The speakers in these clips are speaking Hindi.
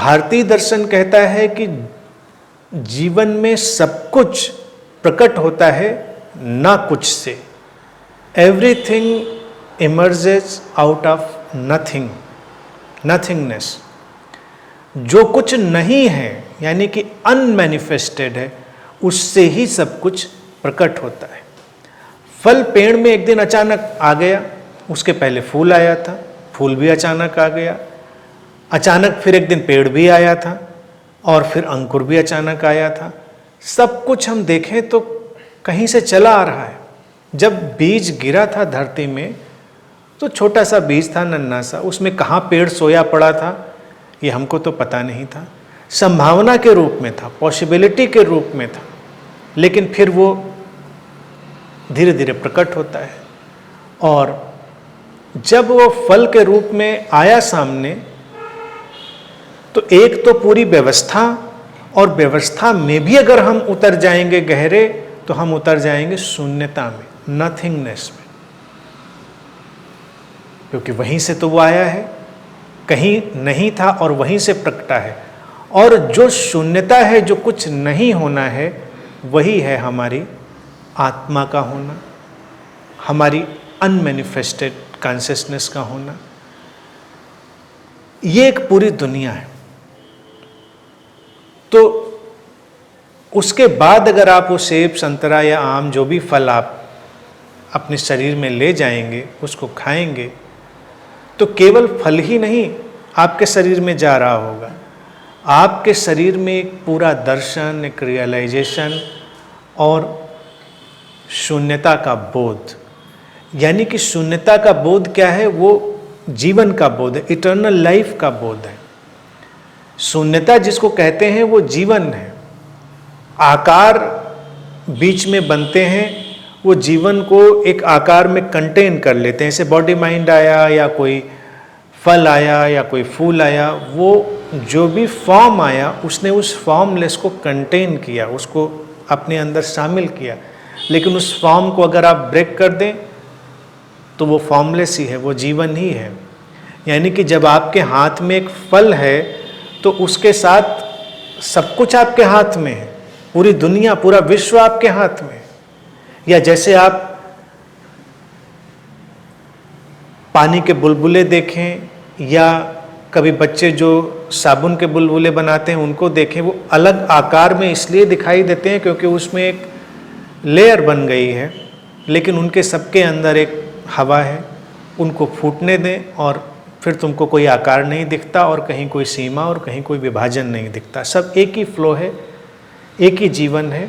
भारतीय दर्शन कहता है कि जीवन में सब कुछ प्रकट होता है ना कुछ से। Everything emerges out of nothing, nothingness. जो कुछ नहीं है यानी कि अनमैनिफेस्टेड है, उससे ही सब कुछ प्रकट होता है। फल पेड़ में एक दिन अचानक आ गया, उसके पहले फूल आया था, फूल भी अचानक आ गया, अचानक फिर एक दिन पेड़ भी आया था और फिर अंकुर भी अचानक आया था। सब कुछ हम देखें तो कहीं से चला आ रहा है। जब बीज गिरा था धरती में तो छोटा सा बीज था, नन्हा सा, उसमें कहाँ पेड़ सोया पड़ा था ये हमको तो पता नहीं था। संभावना के रूप में था, पॉसिबिलिटी के रूप में था, लेकिन फिर वो धीरे धीरे प्रकट होता है। और जब वो फल के रूप में आया सामने तो एक तो पूरी व्यवस्था, और व्यवस्था में भी अगर हम उतर जाएंगे गहरे तो हम उतर जाएंगे शून्यता में, नथिंगनेस में, क्योंकि वहीं से तो वो आया है, कहीं नहीं था और वहीं से प्रकटा है। और जो शून्यता है, जो कुछ नहीं होना है, वही है हमारी आत्मा का होना, हमारी अनमैनिफेस्टेड कॉन्शियसनेस का होना। ये एक पूरी दुनिया है। तो उसके बाद अगर आप वो सेब, संतरा या आम, जो भी फल आप अपने शरीर में ले जाएंगे, उसको खाएंगे, तो केवल फल ही नहीं आपके शरीर में जा रहा होगा, आपके शरीर में एक पूरा दर्शन, एक रियलाइजेशन और शून्यता का बोध। यानी कि शून्यता का बोध क्या है? वो जीवन का बोध है, इटर्नल लाइफ का बोध है। शून्यता जिसको कहते हैं वो जीवन है। आकार बीच में बनते हैं, वो जीवन को एक आकार में कंटेन कर लेते हैं। जैसे बॉडी माइंड आया या कोई फल आया या कोई फूल आया, वो जो भी फॉर्म आया उसने उस फॉर्मलेस को कंटेन किया, उसको अपने अंदर शामिल किया। लेकिन उस फॉर्म को अगर आप ब्रेक कर दें तो वो फॉर्मलेस ही है, वो जीवन ही है। यानी कि जब आपके हाथ में एक फल है तो उसके साथ सब कुछ आपके हाथ में है, पूरी दुनिया, पूरा विश्व आपके हाथ में। या जैसे आप पानी के बुलबुले देखें या कभी बच्चे जो साबुन के बुलबुले बनाते हैं उनको देखें, वो अलग आकार में इसलिए दिखाई देते हैं क्योंकि उसमें एक लेयर बन गई है, लेकिन उनके सबके अंदर एक हवा है। उनको फूटने दें और फिर तुमको कोई आकार नहीं दिखता और कहीं कोई सीमा और कहीं कोई विभाजन नहीं दिखता। सब एक ही फ्लो है, एक ही जीवन है।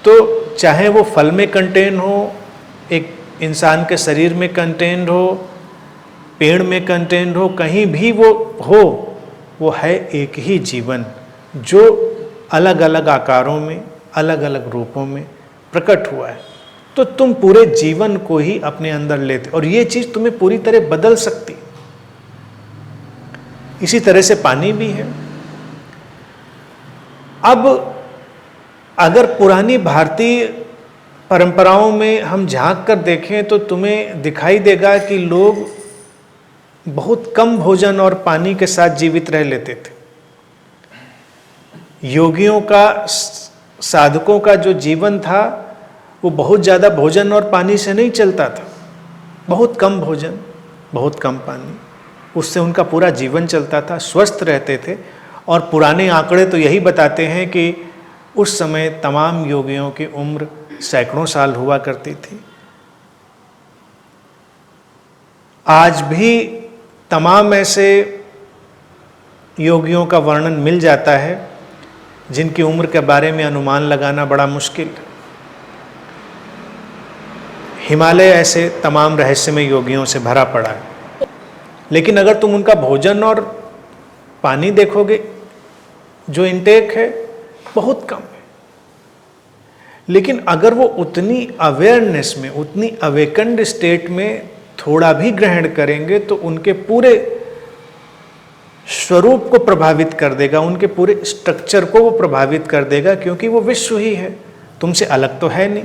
तो चाहे वो फल में कंटेन हो, एक इंसान के शरीर में कंटेन हो, पेड़ में कंटेन हो, कहीं भी वो हो, वो है एक ही जीवन जो अलग अलग आकारों में, अलग अलग रूपों में प्रकट हुआ है। तो तुम पूरे जीवन को ही अपने अंदर लेते, और ये चीज तुम्हें पूरी तरह बदल सकती। इसी तरह से पानी भी है। अब अगर पुरानी भारतीय परंपराओं में हम झांक कर देखें तो तुम्हें दिखाई देगा कि लोग बहुत कम भोजन और पानी के साथ जीवित रह लेते थे। योगियों का, साधकों का जो जीवन था वो बहुत ज़्यादा भोजन और पानी से नहीं चलता था। बहुत कम भोजन, बहुत कम पानी, उससे उनका पूरा जीवन चलता था, स्वस्थ रहते थे। और पुराने आंकड़े तो यही बताते हैं कि उस समय तमाम योगियों की उम्र सैकड़ों साल हुआ करती थी। आज भी तमाम ऐसे योगियों का वर्णन मिल जाता है जिनकी उम्र के बारे में अनुमान लगाना बड़ा मुश्किल है। हिमालय ऐसे तमाम रहस्यमय योगियों से भरा पड़ा है, लेकिन अगर तुम उनका भोजन और पानी देखोगे, जो इंटेक है बहुत कम है। लेकिन अगर वो उतनी अवेयरनेस में, उतनी अवेकन्ड स्टेट में थोड़ा भी ग्रहण करेंगे तो उनके पूरे स्वरूप को प्रभावित कर देगा, उनके पूरे स्ट्रक्चर को वो प्रभावित कर देगा, क्योंकि वो विश्व ही है, तुमसे अलग तो है नहीं।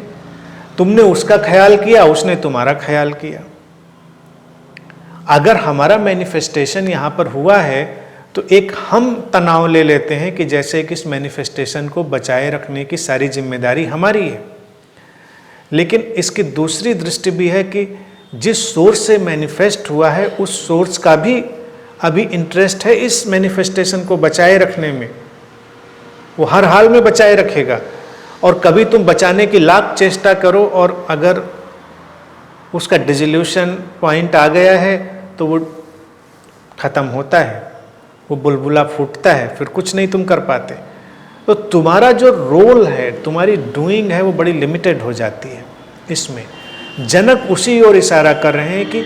तुमने उसका ख्याल किया, उसने तुम्हारा ख्याल किया। अगर हमारा मैनिफेस्टेशन यहाँ पर हुआ है तो एक हम तनाव ले लेते हैं कि जैसे कि इस मैनिफेस्टेशन को बचाए रखने की सारी जिम्मेदारी हमारी है। लेकिन इसकी दूसरी दृष्टि भी है कि जिस सोर्स से मैनिफेस्ट हुआ है उस सोर्स का भी अभी इंटरेस्ट है इस मैनिफेस्टेशन को बचाए रखने में। वो हर हाल में बचाए रखेगा, और कभी तुम बचाने की लाख चेष्टा करो और अगर उसका डिसोल्यूशन पॉइंट आ गया है तो वो खत्म होता है, वो बुलबुला फूटता है, फिर कुछ नहीं तुम कर पाते। तो तुम्हारा जो रोल है, तुम्हारी डूइंग है, वो बड़ी लिमिटेड हो जाती है इसमें। जनक उसी ओर इशारा कर रहे हैं कि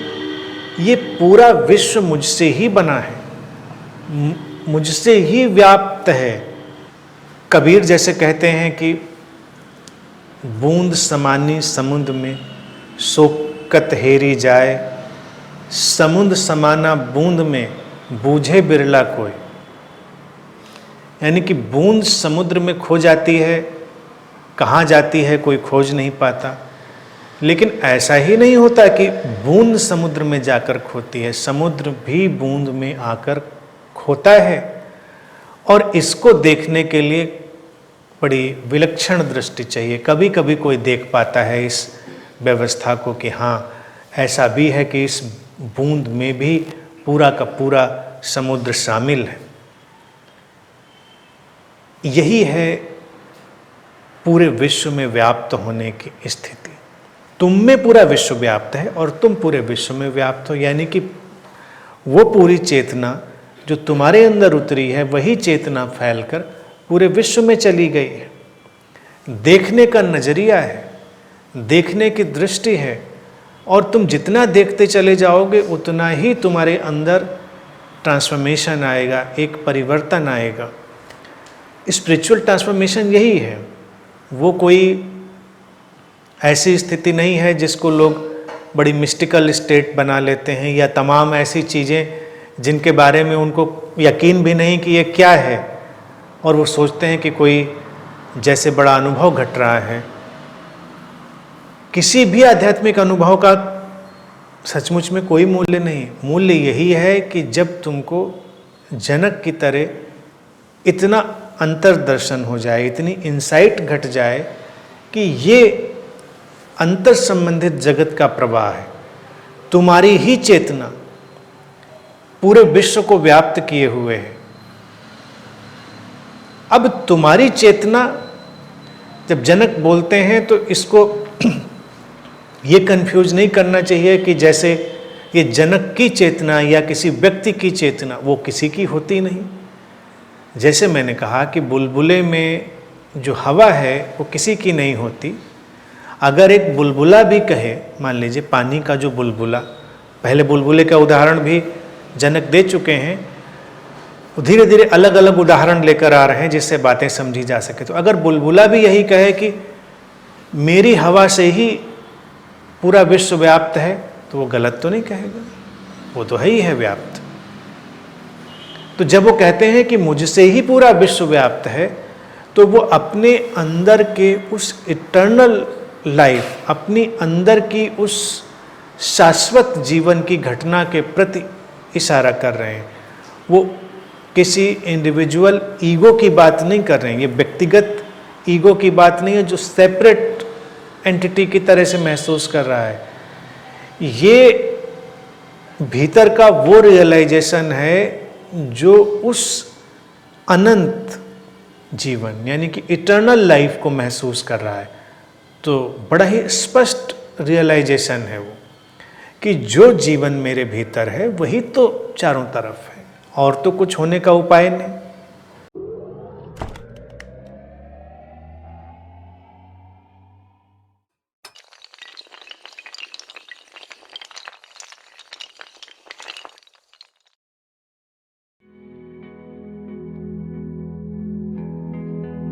ये पूरा विश्व मुझसे ही बना है, मुझसे ही व्याप्त है। कबीर जैसे कहते हैं कि बूंद समानी समुद्र में सोकत हेरी जाए, समुद्र समाना बूंद में बूझे बिरला कोई। यानी कि बूंद समुद्र में खो जाती है, कहाँ जाती है कोई खोज नहीं पाता। लेकिन ऐसा ही नहीं होता कि बूंद समुद्र में जाकर खोती है, समुद्र भी बूंद में आकर खोता है। और इसको देखने के लिए बड़ी विलक्षण दृष्टि चाहिए। कभी कभी कोई देख पाता है इस व्यवस्था को कि हाँ, ऐसा भी है कि इस बूंद में भी पूरा का पूरा समुद्र शामिल है। यही है पूरे विश्व में व्याप्त होने की स्थिति। तुम में पूरा विश्व व्याप्त है और तुम पूरे विश्व में व्याप्त हो। यानी कि वो पूरी चेतना जो तुम्हारे अंदर उतरी है, वही चेतना फैलकर पूरे विश्व में चली गई है। देखने का नजरिया है, देखने की दृष्टि है, और तुम जितना देखते चले जाओगे उतना ही तुम्हारे अंदर ट्रांसफॉर्मेशन आएगा, एक परिवर्तन आएगा। स्पिरिचुअल ट्रांसफॉर्मेशन यही है। वो कोई ऐसी स्थिति नहीं है जिसको लोग बड़ी मिस्टिकल स्टेट बना लेते हैं, या तमाम ऐसी चीज़ें जिनके बारे में उनको यकीन भी नहीं कि ये क्या है, और वो सोचते हैं कि कोई जैसे बड़ा अनुभव घट रहा है। किसी भी आध्यात्मिक अनुभव का सचमुच में कोई मूल्य नहीं। मूल्य यही है कि जब तुमको जनक की तरह इतना अंतर्दर्शन हो जाए, इतनी इंसाइट घट जाए कि ये अंतर संबंधित जगत का प्रवाह है, तुम्हारी ही चेतना पूरे विश्व को व्याप्त किए हुए है। अब तुम्हारी चेतना, जब जनक बोलते हैं तो इसको ये कंफ्यूज नहीं करना चाहिए कि जैसे ये जनक की चेतना या किसी व्यक्ति की चेतना, वो किसी की होती नहीं। जैसे मैंने कहा कि बुलबुले में जो हवा है वो किसी की नहीं होती। अगर एक बुलबुला भी कहे, मान लीजिए पानी का जो बुलबुला, पहले बुलबुले का उदाहरण भी जनक दे चुके हैं, धीरे धीरे अलग अलग उदाहरण लेकर आ रहे हैं जिससे बातें समझी जा सके। तो अगर बुलबुला भी यही कहे कि मेरी हवा से ही पूरा विश्व व्याप्त है, तो वो गलत तो नहीं कहेगा, वो तो है ही है व्याप्त। तो जब वो कहते हैं कि मुझसे ही पूरा विश्व व्याप्त है, तो वो अपने अंदर के उस इटर्नल लाइफ, अपनी अंदर की उस शाश्वत जीवन की घटना के प्रति इशारा कर रहे हैं। वो किसी इंडिविजुअल ईगो की बात नहीं कर रहे हैं, ये व्यक्तिगत ईगो की बात नहीं है जो सेपरेट एंटिटी की तरह से महसूस कर रहा है। ये भीतर का वो रियलाइजेशन है जो उस अनंत जीवन यानी कि इटर्नल लाइफ को महसूस कर रहा है। तो बड़ा ही स्पष्ट रियलाइजेशन है वो कि जो जीवन मेरे भीतर है वही तो चारों तरफ है, और तो कुछ होने का उपाय नहीं।